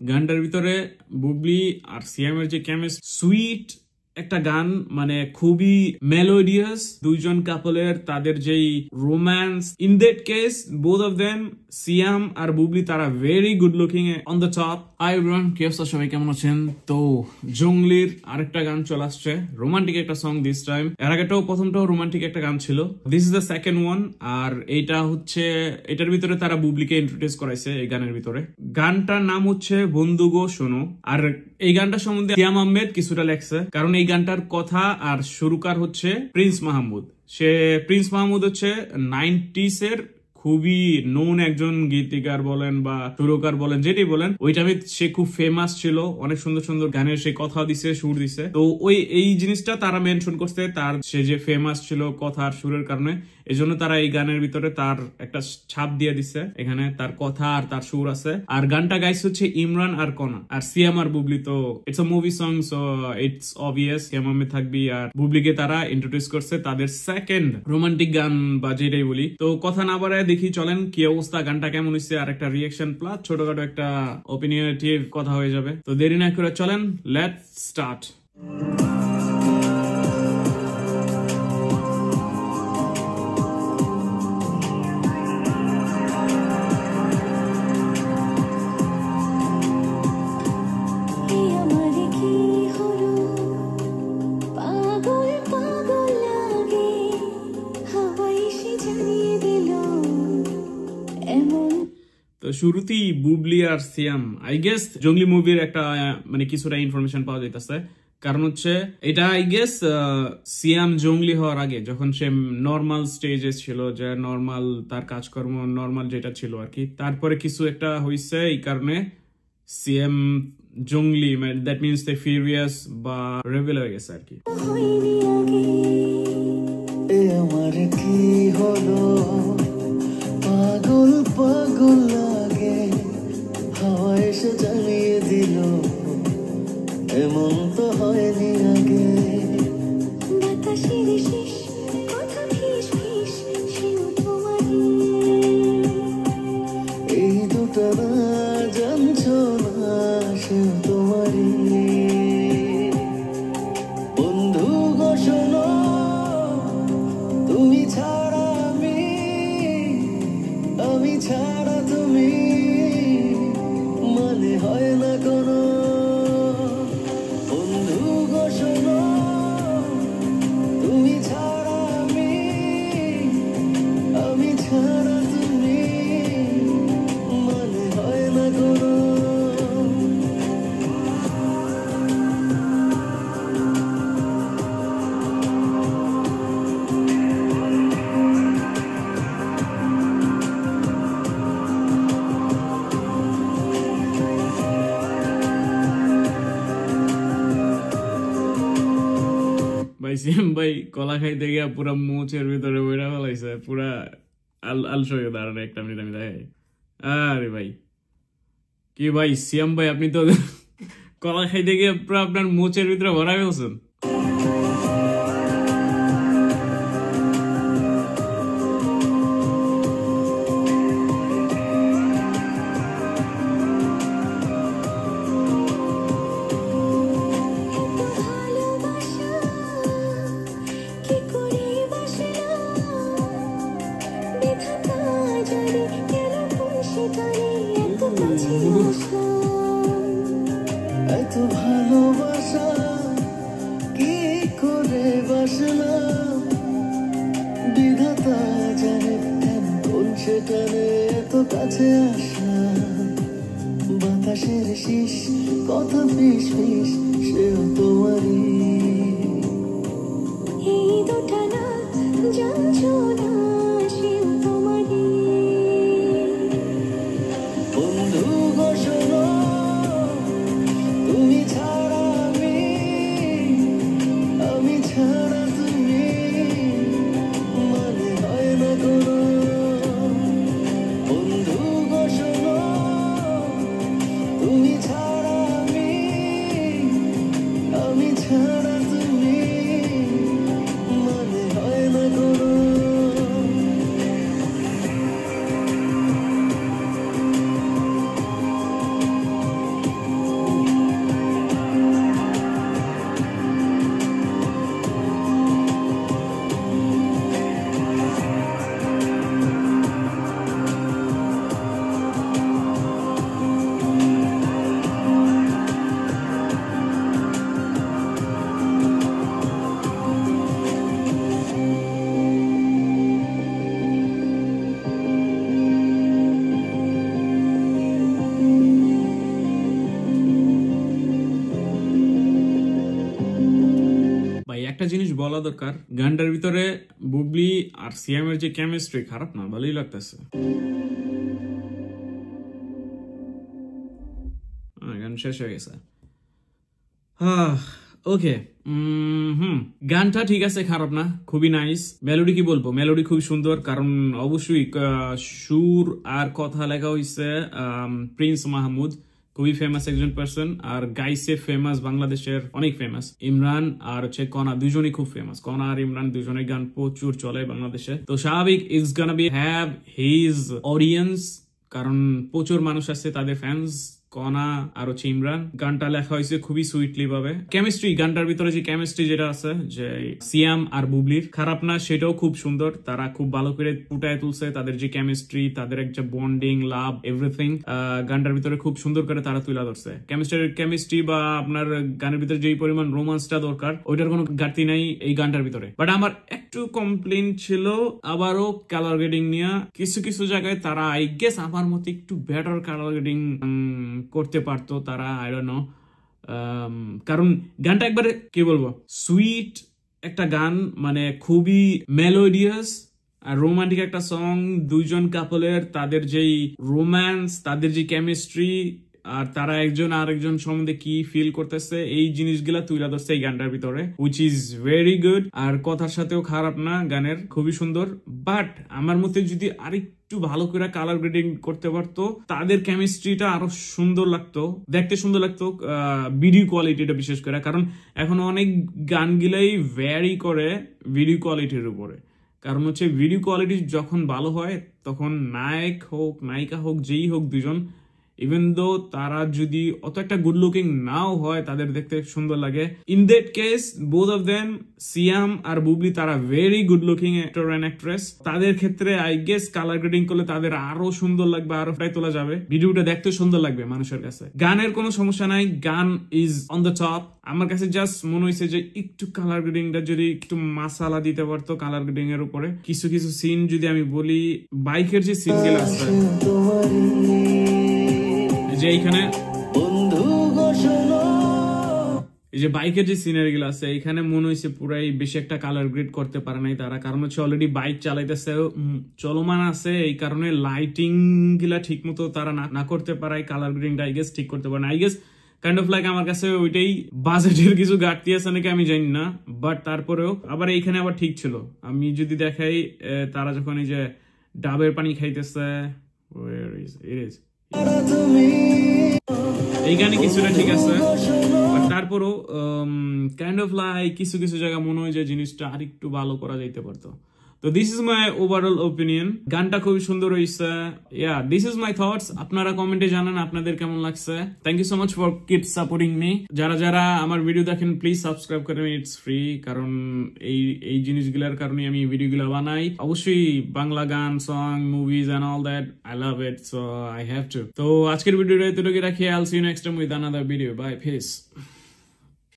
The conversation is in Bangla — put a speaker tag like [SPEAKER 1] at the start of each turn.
[SPEAKER 1] গানটার ভিতরে বুবলি আর সিয়ামের যে কেমিস্ট্রি, সুইট একটা গান, মানে খুবই মেলোডিয়াস, দুইজন কাপলের তাদের যেই romance. In that case both of them, Siam আর বুবলি, তারা very good looking on the top. Hi everyone, কি অবস্থা সবাই, কেমন আছেন? তো জংলির আরেকটা গান চলে আসছে, রোমান্টিক একটা সং দিস টাইম। এর আগেটাও প্রথমটাও রোমান্টিক একটা গান ছিল, this is the second one. আর এইটা হচ্ছে, এটার ভিতরে তারা বুবলিকে ইন্ট্রোডিউস করাইছে এই গানের ভিতরে। গানটার নাম হচ্ছে বন্ধু গো শোনো। আর এই গানটা সম্বন্ধে সিয়াম আহমেদ কিছুটা লেখছে, কারণ এই গানটার কথা আর সুরকার হচ্ছে প্রিন্স মাহমুদ। প্রিন্স মাহমুদ হচ্ছে 90s এর খুবই নোন একজন গীতিকার বলেন বা সুরকার বলেন, যেটাই বলেন, ওই টাইমে সে খুব ফেমাস ছিল। অনেক সুন্দর সুন্দর গানের সে কথা দিছে, সুর দিছে। তো এই জিনিসটা তারা মেনশন করছে, তার সে যে ফেমাস ছিল কথা আর সুরের কারণে, এই জন্য তারা এই গানের ভিতরে তার একটা ছাপ দিয়ে দিছে। এখানে তার কথা আর তার সুর আছে। আর গানটা গাইছে হচ্ছে ইমরান আর কনা, আর সিয়াম আর বুবলি। তো it's a movie song, so it's obvious Siam Ahmed থাকবি। আর বুবলিকে তারা ইন্ট্রোডিউস করছে তাদের সেকেন্ড রোমান্টিক গান বা যেটাই বলি। তো কথা না বাড়ায় দেখি চলেন কি অবস্থা, গানটা কেমন হয়েছে, আর একটা রিয়েকশন প্লাস ছোটখাটো একটা অপিনিয়নেটিভ কথা হয়ে যাবে। তো দেরি না করে চলেন, লেটস স্টার্ট। তো শুরুতেই বুবলি আর সিয়াম, আই গেস জঙ্গলি মুভির একটা মানে কিছুটা ইনফরমেশন পাওয়া যাইতেছে। কারণ হচ্ছে এটা আই গেস সিয়াম জঙ্গলি হওয়ার আগে, যখন সে নর্মাল স্টেজে ছিল, যে নর্মাল তার কাজকর্ম নর্মাল যেটা ছিল আর কি, তারপরে কিছু একটা হয়েছে, এই কারণে সিয়াম জঙ্গলি, মানে দ্যাট মিনস দ্য ফিউরিয়াস বা রেভেল হয়ে গেছে আর কি।
[SPEAKER 2] আমার কি হলো, পাগল পাগল লাগে, হাওয়া এসে জ্বালিয়ে দিল, এমন তো হয়নি আগে। বাতাসের শেষ কথা ফিস ফিস, সেও তোমারই। এই দুটা না জানছো না, সেও তোমারই। বন্ধু গো শোনো, তুমি ছাড়া আমি ছাড়া তুমি, মানে হয় না কোনো। বন্ধু গো শোনো, তুমি ছাড়া আমি ছাড়া তুমি, মানে হয় না কোনো।
[SPEAKER 1] ভাই সিয়াম ভাই কলা খাইতে গিয়া পুরা মোচের ভিতরে বইরা ফেলাইছে, পুরা আলস হয়ে দাঁড়ানো। একটা মিনিট আমি দেখাই। আরে ভাই কি ভাই সিয়াম ভাই, আপনি তো কলা খাইতে গিয়ে পুরো আপনার মোচের ভিতরে ভরা ফেলছেন।
[SPEAKER 2] এত ভালোবাসা কি করে বাসলাম, বিধাতা জানে কোন সেটারে এত কাছে আসা। বাতাসের শীষ কথা ফিস ফিস, সেও তোমারই। এই দুটা না জানছো না, সেও তোমারই। বন্ধু গো শোনো, তুমি ছাড়া আমি ছাড়া তুমি, মানে হয় না কোনো। বন্ধু গো শোনো, তুমি ছাড়া আমি ছাড়া তুমি, মানে হয় না কোনো।
[SPEAKER 1] জিনিস বলা দরকার, গানটার ভিতরে বুবলি আর সিয়ামের যে কেমিস্ট্রি খারাপ না, ভালোই লাগতেছে। গান শেষ হয়ে গেছে। ওকে, গানটা ঠিক আছে, খারাপ না, খুবই নাইস। মেলোডি কি বলবো, মেলোডি খুব সুন্দর, কারণ অবশ্যই সুর আর কথা লেখা হয়েছে প্রিন্স মাহমুদ, খুবই ফেমাস একজন পার্সন। আর গাইসে ফেমাস, বাংলাদেশের অনেক ফেমাস ইমরান আর হচ্ছে কণা, দুজনই খুব ফেমাস। কণা আর ইমরান দুজনের গান প্রচুর চলে বাংলাদেশে, তো স্বাভাবিক it's gonna be have his audience, কারণ প্রচুর মানুষ আছে, তাদের ফ্যান্স কণা আর হচ্ছে ইমরান। গানটা লেখা হয়েছে খুবই সুইটলি ভাবে। কেমিস্ট্রি, গানটার ভিতরে যে কেমিস্ট্রি যেটা আছে, যে সিয়াম আর বুবলির, খারাপ না, সেটাও খুব সুন্দর। তারা খুব ভালো করে ফুটায় তুলছে তাদের যে কেমিস্ট্রি, তাদের একটা বন্ডিং, লাভ, এভরিথিং গানটার ভিতরে খুব সুন্দর করে তারা তুলে ধরছে। কেমিস্ট্রি বা আপনার গানের ভিতরে যেই পরিমাণ রোমান্সটা দরকার, ওইটার কোনো ঘাটতি নাই এই গানটার ভিতরে। বাট আমার একটু কমপ্লেন ছিল আবারও কালার গ্রেডিং নিয়ে। কিছু কিছু জায়গায় তারা আই গেস আমার মতে একটু বেটার কালার গ্রেডিং করতে পারতো তারা, আই ডোন্ট নো। কারণ গানটা একবারে কি বলবো, সুইট একটা গান, মানে খুবই মেলোডিয়াস আর রোমান্টিক একটা সং। দুইজন কাপলের তাদের যেই রোম্যান্স, তাদের যে কেমিস্ট্রি, আর তারা একজন আরেকজন সম্বন্ধে কি ফিল করতেছে, এই জিনিসগুলা তুলে ধরছে এই গানটার ভিতরে, উইচ ইজ ভেরি গুড। আর কথার সাথেও খারাপ না, গানের খুবই সুন্দর। বাট আমার মতে যদি আরেকটু ভালো করে কালার গ্রেডিং করতে পারতো, তাদের কেমিস্ট্রিটা আরো সুন্দর লাগতো, দেখতে সুন্দর লাগতো, ভিডিও কোয়ালিটিটা বিশেষ করে। কারণ এখন অনেক গানগুলাই ভ্যারি করে ভিডিও কোয়ালিটির উপরে, কারণ হচ্ছে ভিডিও কোয়ালিটি যখন ভালো হয়, তখন নায়ক হোক নায়িকা হোক যেই হোক দুজন, ইভেন দো তারা যদি অত একটা গুড লুকিং নাও হয়, তাদের দেখতে সুন্দর লাগে। In that case both of them, Siam আর বুবলি, তারা very good looking actor and actress. তাদের ক্ষেত্রে আই গেস কালার গ্রেডিং করলে তাদের আরো সুন্দর লাগবে, আরো ফ্রাই তোলা যাবে, ভিডিওটা দেখতে সুন্দর লাগবে মানুষের কাছে। গানের কোনো সমস্যা নাই, গান ইজ অন দ্য টপ। আমার কাছে জাস্ট মনে হয়েছে যে একটু কালার গ্রেডিংটা যদি একটু মাসালা দিতে পারতো কালার গ্রেডিং এর উপরে। কিছু কিছু সিন যদি আমি বলি, বাইকের যে সিন গুলো আছে, যে এইখানে এই যে বাইকের যে সিনারি গুলো আছে, এখানে মনে হয়েছে পুরাই বেশি একটা কালার গ্রেড করতে পারে নাই তারা, কারণ হচ্ছে অলরেডি বাইক চালাইতেছে, চলমান আছে, এই কারণে লাইটিং গুলা ঠিক মতো তারা না করতে পারে, কালার গ্রেডিংটা আই গেস ঠিক করতে পারে না। I guess kind of like আমার কাছে ওইটাই বাজেটের কিছু ঘাটতি আছে নাকি আমি জানি না, বাট তারপরেও আবার এইখানে আবার ঠিক ছিল। আমি যদি দেখাই, তারা যখন এই যে ডাবের পানি খাইতেছে, এই গানে কিছুটা ঠিক আছে, তারপরও কাইন্ড অফ লাইক কিছু কিছু জায়গা মনে হয় যে জিনিসটা আরেকটু ভালো করা যাইতে পারতো। তো this is my overall opinion. গানটা খুবই সুন্দর হয়েছে। This is my thoughts. আপনারা কমেন্টে জানান আপনাদের কেমন লাগছে। Thank you so much for keep supporting me. যারা যারা আমার ভিডিও দেখেন প্লিজ সাবস্ক্রাইব করেন, ইটস ফ্রি। কারণ এই জিনিসগুলোর কারণে আমি ভিডিওগুলো বানাই। অবশ্যই বাংলা গান, song, movies and all that, I love it, so I have to. তো আজকের ভিডিওটা এতটুকু রাখি। I'll see you next time with another video. Bye, piece.